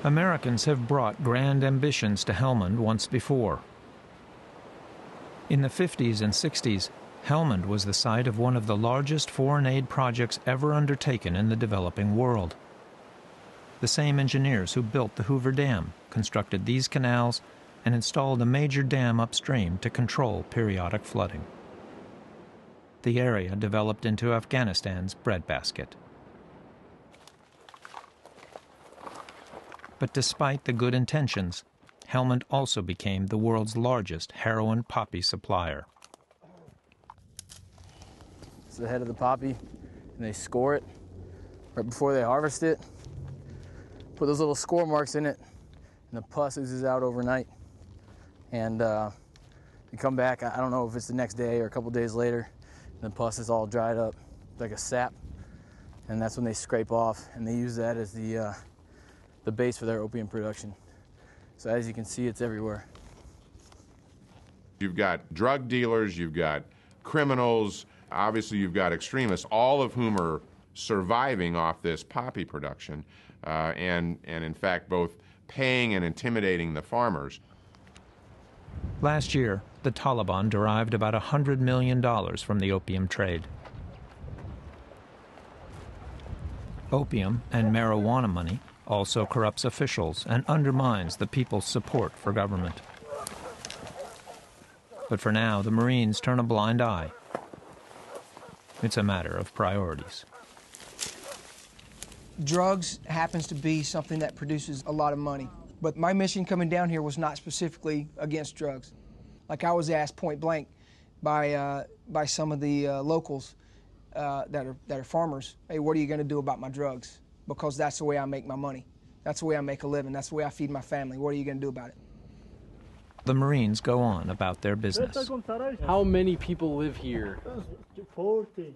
Americans have brought grand ambitions to Helmand once before. In the 50s and 60s, Helmand was the site of one of the largest foreign aid projects ever undertaken in the developing world. The same engineers who built the Hoover Dam constructed these canals and installed a major dam upstream to control periodic flooding. The area developed into Afghanistan's breadbasket. But despite the good intentions, Helmand also became the world's largest heroin poppy supplier. It's the head of the poppy, and they score it right before they harvest it. Put those little score marks in it, and the pus oozes out overnight. And you come back, I don't know if it's the next day or a couple days later, and the pus is all dried up like a sap, and that's when they scrape off, and they use that as the base for their opium production. So as you can see, it's everywhere. You've got drug dealers, you've got criminals, obviously you've got extremists, all of whom are surviving off this poppy production, and in fact both paying and intimidating the farmers. Last year, the Taliban derived about $100 million from the opium trade. Opium and marijuana money also corrupts officials and undermines the people's support for government. But for now, the Marines turn a blind eye. It's a matter of priorities. Drugs happens to be something that produces a lot of money. But my mission coming down here was not specifically against drugs. Like I was asked point blank by some of the locals that are farmers, hey, what are you going to do about my drugs? Because that's the way I make my money. That's the way I make a living. That's the way I feed my family. What are you going to do about it? The Marines go on about their business. How many people live here? 40.